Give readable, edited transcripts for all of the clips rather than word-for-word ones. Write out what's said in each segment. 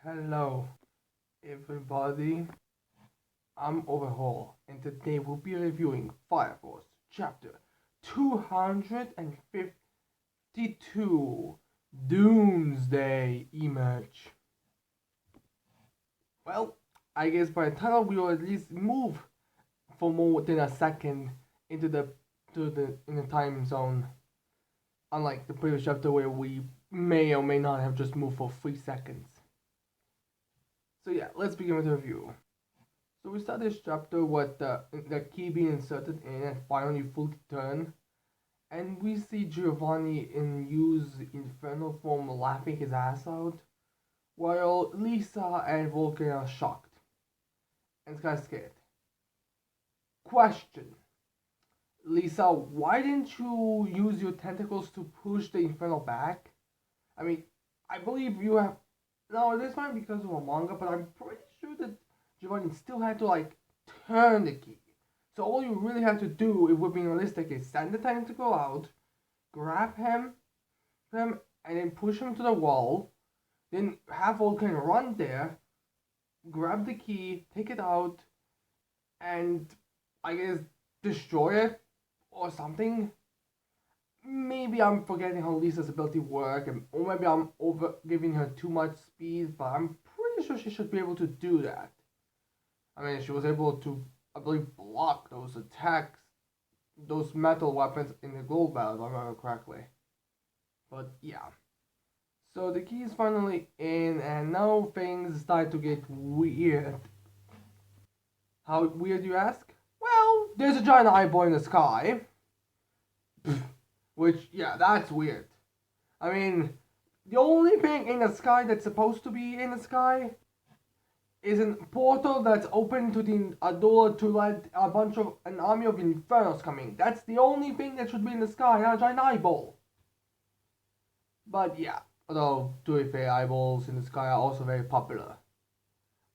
Hello, everybody. I'm Overhaul, and today we'll be reviewing Fire Force Chapter 252 Doomsday Emerge. Well, I guess by the title we will at least move for more than a second into the time zone. Unlike the previous chapter where we may or may not have just moved for 3 seconds. So yeah, let's begin with the review. So we start this chapter with the key being inserted in and finally fully turned, and we see Giovanni in use infernal form laughing his ass out, while Lisa and Vulcan are shocked and kind of scared. Question: Lisa, why didn't you use your tentacles to push the infernal back? I mean, I believe you have. No, this might be because of a manga, but I'm pretty sure that Giovanni still had to like turn the key. So all you really have to do, if we're being realistic, is send the tentacle out, grab him, and then push him to the wall. Then have Vulcan run there, grab the key, take it out, and I guess destroy it or something. Maybe I'm forgetting how Lisa's ability work, or maybe I'm over giving her too much speed, but I'm pretty sure she should be able to do that. I mean, she was able to, I believe, block those attacks, those metal weapons in the gold battle, if I remember correctly. But yeah. So the key is finally in, and now things start to get weird. How weird, you ask? Well, there's a giant eyeball in the sky. Which, yeah, that's weird. I mean, the only thing in the sky that's supposed to be in the sky is a portal that's open to a door to let an army of infernos come in. That's the only thing that should be in the sky, not a giant eyeball. But yeah, although to be fair, eyeballs in the sky are also very popular.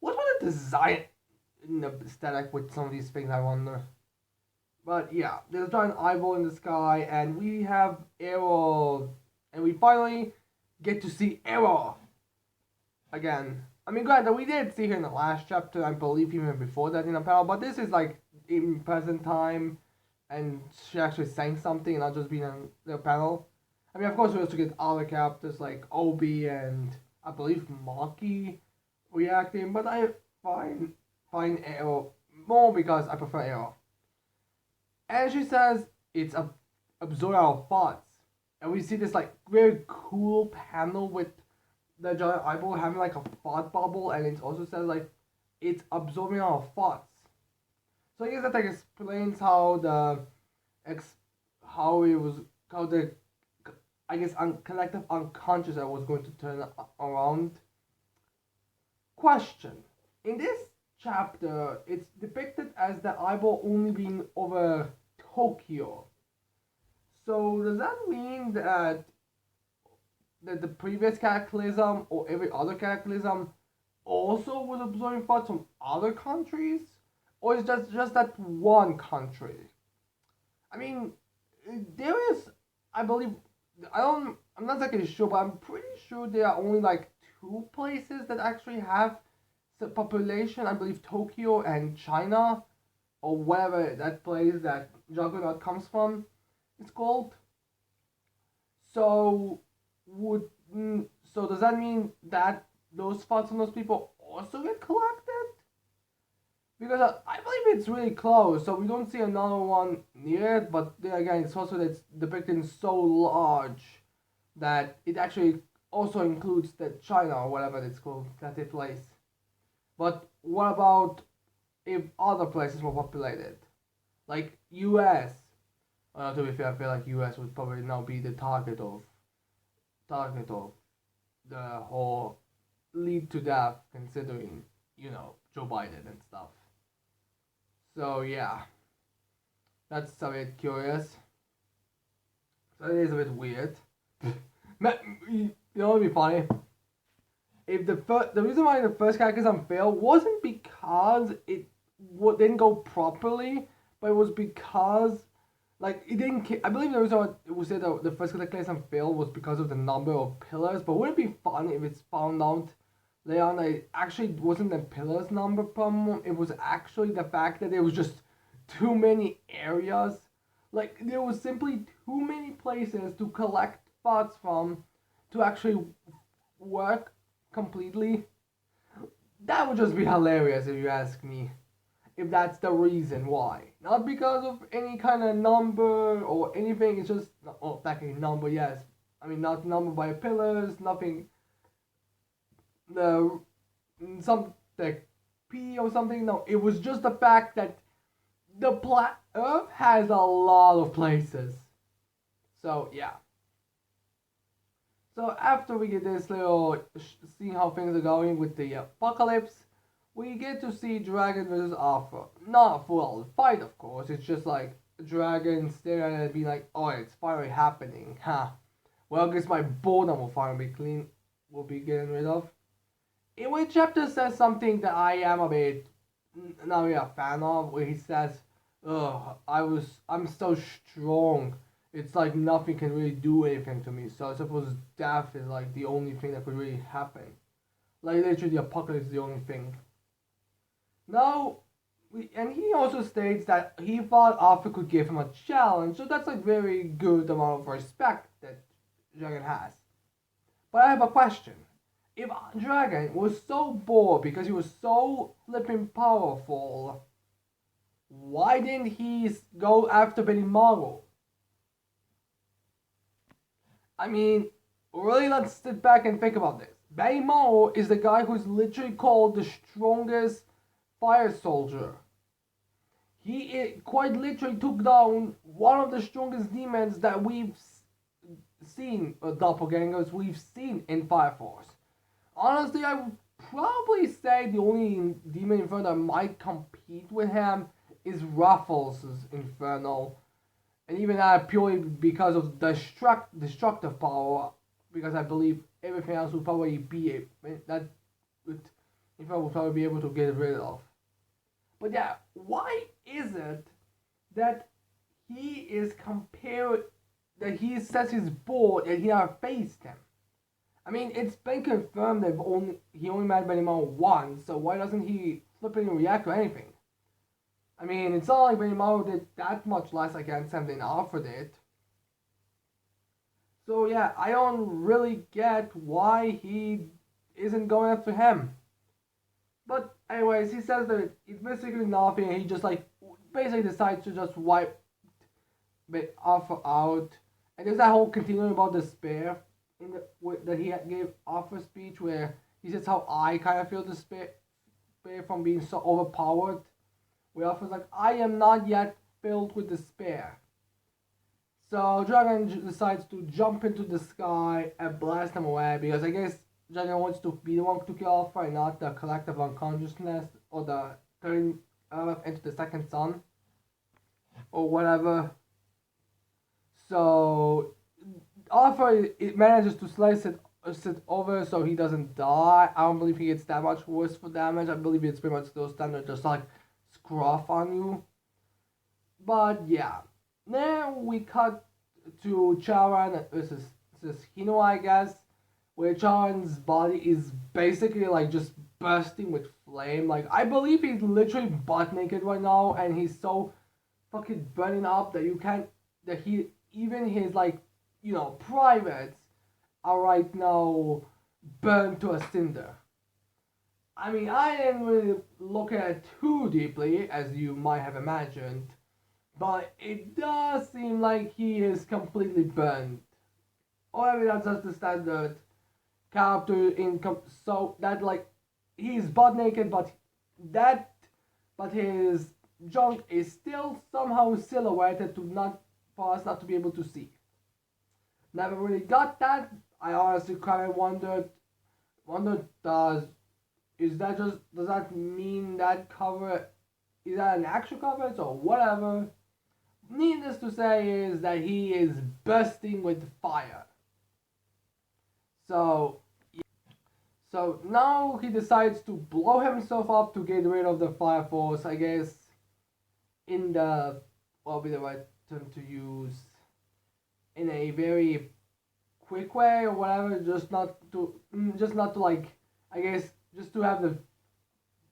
What was the design in the aesthetic with some of these things, I wonder? But yeah, there's a giant eyeball in the sky, and we have Arrow, and we finally get to see Arrow again. I mean, granted, we did see her in the last chapter, I believe even before that in a panel, but this is like in present time, and she actually saying something, and not just being in the panel. I mean, of course, we also get other characters like Obi and I believe Maki reacting, but I find Arrow more because I prefer Arrow. And she says it's absorb our thoughts. And we see this like very cool panel with the giant eyeball having like a thought bubble, and it also says like it's absorbing our thoughts. So I guess that like explains how the I guess collective unconscious I was going to turn around. Question: in this chapter, it's depicted as the eyeball only being over Tokyo. So does that mean that the previous cataclysm or every other cataclysm also was absorbing thoughts from other countries? Or is just that one country? I mean, there is, I believe, I'm not exactly sure, but I'm pretty sure there are only like two places that actually have the population. I believe Tokyo and China, or whatever that place that Juggernaut comes from, it's called. So would so does that mean that those thoughts from those people also get collected? Because I believe it's really close, so we don't see another one near it. But then again, it's also that's depicted so large that it actually also includes the China or whatever it's called that they place. But what about if other places were populated, like U.S.? To be fair, I feel like U.S. would probably now be the target of the whole lead to death, considering Joe Biden and stuff. So yeah, that's a bit curious. So it is a bit weird. You know what would be funny? If the reason why the first cataclysm failed wasn't because it didn't go properly, but it was because like it didn't. I believe the reason why it was said that the first cataclysm failed was because of the number of pillars. But wouldn't it be fun if it's found out Leon, it actually wasn't the pillar's number problem. It was actually the fact that there was just too many areas. Like, there was simply too many places to collect spots from to actually work completely. That would just be hilarious if you ask me. If that's the reason why. Not because of any kind of number or anything, it's just, oh, technically number, yes. I mean, not number by pillars, nothing, the, some, the P or something, no. It was just the fact that Earth has a lot of places. So, yeah. So, after we get this little, see how things are going with the apocalypse, we get to see Dragon versus Alpha. Not a full fight, of course. It's just like Dragon staring at it and being like, "Oh, it's finally happening, huh? Well, I guess my boredom will finally will be getting rid of." In which chapter says something that I am a bit not really a fan of, where he says, "Ugh, I'm so strong. It's like nothing can really do anything to me. So I suppose death is like the only thing that could really happen. Like literally, the apocalypse is the only thing." Now, and he also states that he thought Arthur could give him a challenge, so that's a very good amount of respect that Dragon has. But I have a question. If Dragon was so bored because he was so flipping powerful, why didn't he go after Benimaru? I mean, really, let's sit back and think about this. Benimaru is the guy who's literally called the strongest fire soldier. He quite literally took down one of the strongest demons that we've seen, doppelgangers we've seen in Fire Force. Honestly, I would probably say the only demon inferno that might compete with him is Ruffles' Inferno. And even that purely because of destructive power, because I believe everything else would probably be that Inferno would probably be able to get rid of. But yeah, why is it that he is compared, that he says he's bored and he never faced him? I mean, it's been confirmed that he only met Benimaru once, so why doesn't he flipping react to anything? I mean, it's not like Benimaru did that much less against him than Alpha did. So yeah, I don't really get why he isn't going after him. But anyways, he says that it's basically nothing, and he just like basically decides to just wipe Alpha out. And there's that whole continuing about despair in that he gave Alpha speech where he says how I kind of feel despair from being so overpowered. Where Alpha's like, I am not yet filled with despair. So Dragon decides to jump into the sky and blast him away because I guess Dragon wants to be the one to kill Alpha and not the collective unconsciousness or the turning Earth into the second sun or whatever. So Alpha it manages to slice it over so he doesn't die. I don't believe he gets that much worse for damage. I believe it's pretty much still standard, just like scruff on you. But yeah, then we cut to Charan versus Hino, I guess, where Charan's body is basically like just bursting with flame. Like I believe he's literally butt naked right now, and he's so fucking burning up that you can't. That he even his like privates are right now burned to a cinder. I mean, I didn't really look at it too deeply, as you might have imagined, but it does seem like he is completely burned. Or maybe that's just the standard character income. So that like he's butt naked, but his junk is still somehow silhouetted to not for us not to be able to see. Never really got that. I honestly kind of wondered does that mean that cover is that an actual coverage or whatever? Needless to say is that he is bursting with fire. So now he decides to blow himself up to get rid of the fire force, I guess in the what would be the right term to use, in a very quick way or whatever, just not to like I guess just to have the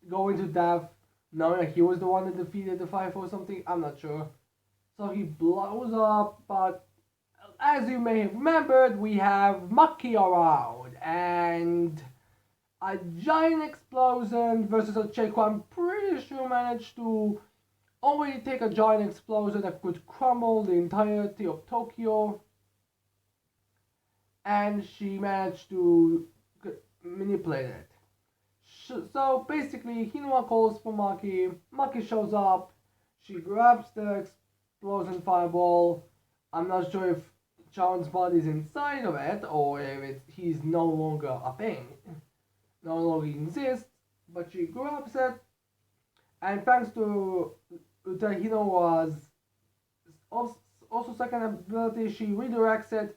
go into death, knowing that he was the one that defeated the Five or something. I'm not sure. So he blows up, but as you may have remembered, we have Maki around and a giant explosion versus a chick who I'm pretty sure managed to already take a giant explosion that could crumble the entirety of Tokyo. And she managed to manipulate it. So basically, Hinua calls for Maki. Maki shows up. She grabs the explosion fireball. I'm not sure if John's body's inside of it or if he's no longer a thing, no longer exists. But she grabs it, and thanks to Hinua's also second ability, she redirects it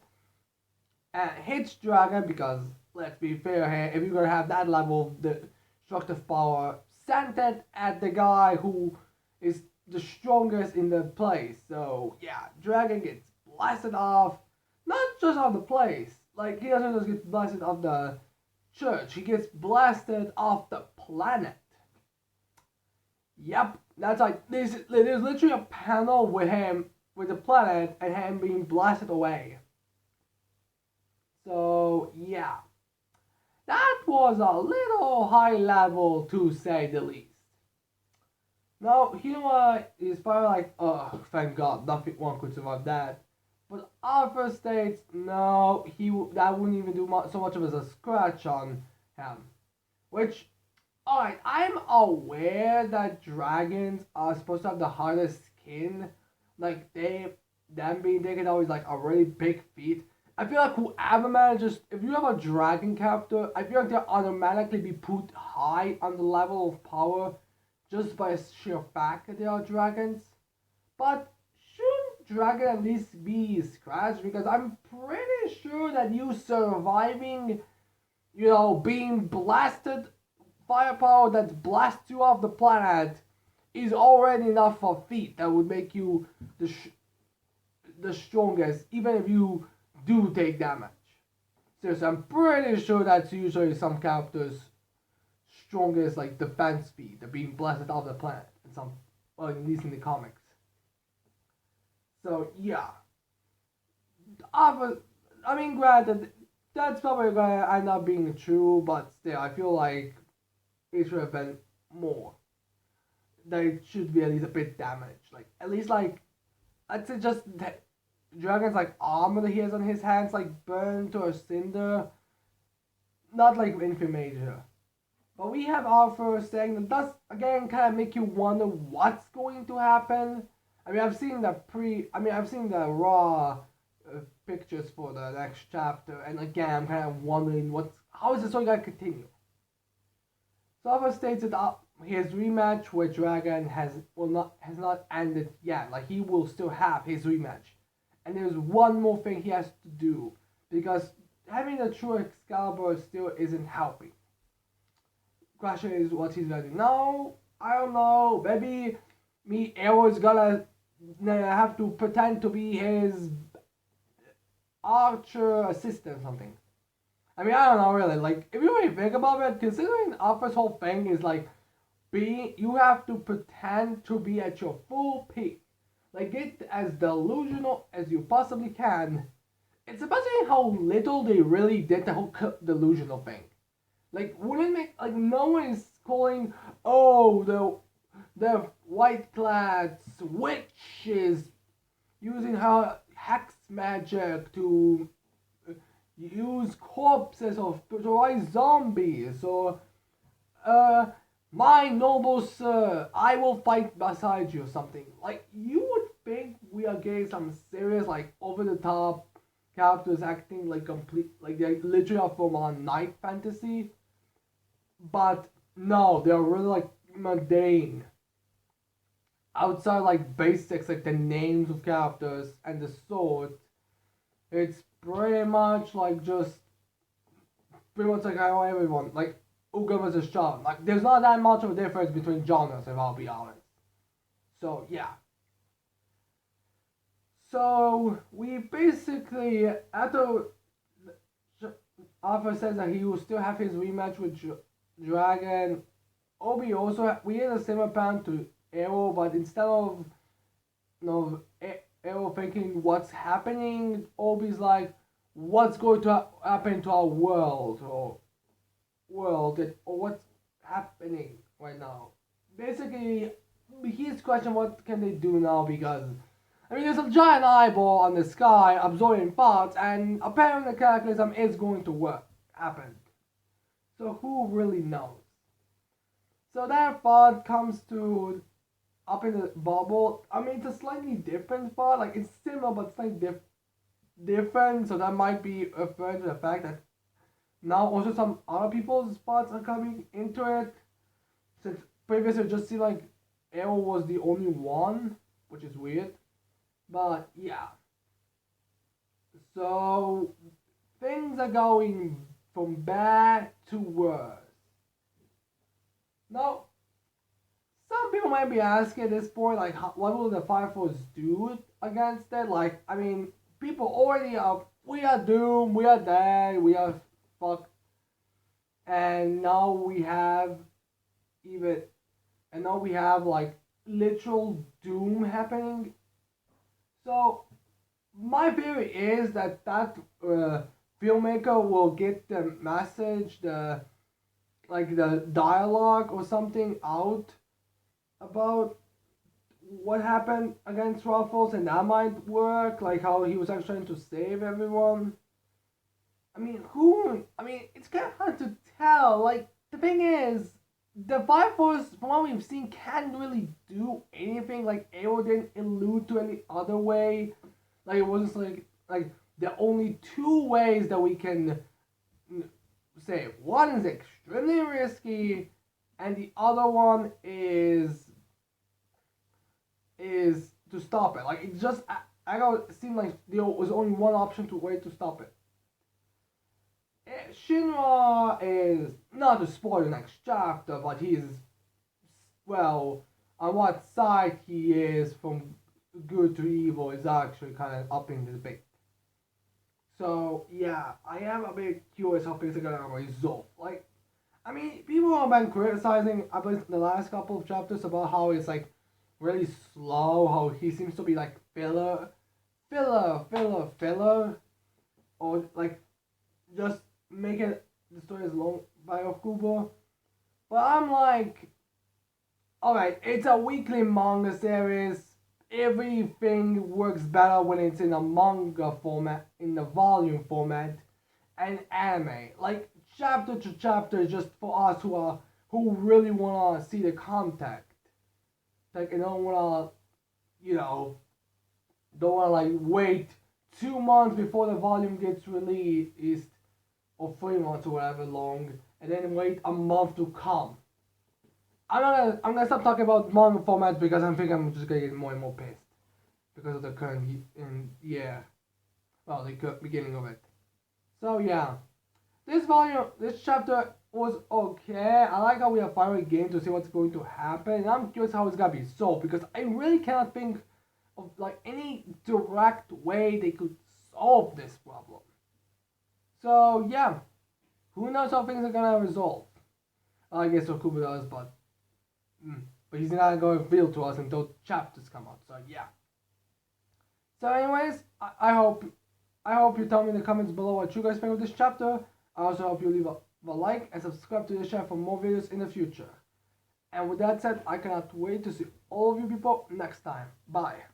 and hits Dragon because, let's be fair here, if you're gonna have that level of destructive power, send it at the guy who is the strongest in the place. So yeah, Dragon gets blasted off, not just off the place, like he doesn't just get blasted off the church, he gets blasted off the planet. Yep, that's like, there's literally a panel with him, with the planet, and him being blasted away. So yeah, that was a little high level to say the least. Now, Hinua is probably like, oh, thank God, nothing one could survive that. But Arthur states, no, that wouldn't even do so much of as a scratch on him. Which, alright, I'm aware that dragons are supposed to have the hardest skin. Like, them being taken out is like a really big feat. I feel like whoever manages, if you have a dragon character, I feel like they'll automatically be put high on the level of power just by sheer fact that they are dragons. But shouldn't dragon at least be scratched? Because I'm pretty sure that you surviving, being blasted, firepower that blasts you off the planet is already enough for a feat that would make you the strongest, even if you do take damage. Seriously, I'm pretty sure that's usually some characters' strongest like defense feat, they're being blasted off the planet at least in the comics. So yeah. Granted, that's probably gonna end up being true, but still, I feel like it should have been more. That it should be at least a bit damaged. Like, at least, like, I'd say just Dragon's, like, armor that he has on his hands, like, burned to a cinder. Not, like, anything major. But we have Arthur saying that does, again, kind of make you wonder what's going to happen. I've seen the raw pictures for the next chapter, and again, I'm kind of wondering how is this story going to continue? So Arthur states that his rematch with Dragon has not ended yet. Like, he will still have his rematch. And there's one more thing he has to do, because having the true Excalibur still isn't helping. Question is what he's gonna do. No, I don't know. Maybe Arrow's gonna have to pretend to be his archer assistant or something. I don't know really. Like, if you really think about it, considering Arthur's whole thing is like you have to pretend to be at your full peak. Like, get as delusional as you possibly can. It's amazing how little they really did the whole delusional thing. Like, wouldn't make, like, no one is calling, the white-clad witches using her hex magic to use corpses or to rise zombies, or, my noble sir, I will fight beside you or something. Like, you would think we are getting some serious, like, over-the-top characters acting like they're literally are from a night fantasy. But no, they're really like mundane. Outside like basics like the names of characters and the sword, it's pretty much like how everyone like Uga versus Sean. Like, there's not that much of a difference between genres, if I'll be honest. So yeah. So we basically Arthur says that he will still have his rematch with Dragon. Obi also we had a similar plan to Arrow, but instead of Arrow thinking what's happening, Obi's like, what's going to happen to our world or what's happening right now. Basically, his question, what can they do now? Because I mean, there's a giant eyeball on the sky absorbing parts, and apparently the cataclysm is going to happen. So who really knows? So that part comes to up in the bubble. I mean, it's a slightly different part. Like it's similar, but slightly different. So that might be referring to the fact that now also some other people's spots are coming into it. Since previously it just seemed like Arrow was the only one, which is weird. But yeah. So things are going from bad to worse. Now, some people might be asking at this point, like, what will the Fire Force do against it? Like, I mean, people already are, we are doomed, we are dead, we are fucked. And now we have even, and now we have like literal doom happening. So my theory is that filmmaker will get the message, the dialogue or something out about what happened against Ruffles, and that might work. Like how he was actually trying to save everyone. I mean, it's kind of hard to tell. Like the thing is, the Fire Force, from what we've seen, can't really do anything. Like Arrow didn't allude to any other way. Like it wasn't like the only two ways that we can say. One is extremely risky, and the other one is to stop it. Like it just I got it seemed like there was only one option to wait to stop it. Shinra is not to spoil the next chapter, but he's well on what side he is from good to evil is actually kind of up in the debate. So yeah, I am a bit curious how things are gonna resolve. Like, I mean, people have been criticizing I believe the last couple of chapters about how it's like really slow, how he seems to be like filler, or like just making the story as long by of Kubo. But I'm like, alright, it's a weekly manga series. Everything works better when it's in a manga format, in the volume format, and anime. Like chapter to chapter is just for us who really wanna see the contact. Like I don't wanna, don't wanna like wait 2 months before the volume gets released, or 3 months or whatever long, and then wait a month to come. I'm gonna stop talking about manga formats because I think I'm just gonna get more and more pissed because of the current the beginning of it. So yeah, this chapter was okay. I like how we are finally getting to see what's going to happen, and I'm curious how it's gonna be solved because I really cannot think of like any direct way they could solve this problem. So yeah, who knows how things are gonna resolve? I guess Okubo does, but he's not going to reveal to us until chapters come out. So yeah. So anyways, I hope you tell me in the comments below what you guys think of this chapter. I also hope you leave a like and subscribe to the channel for more videos in the future. And with that said, I cannot wait to see all of you people next time. Bye.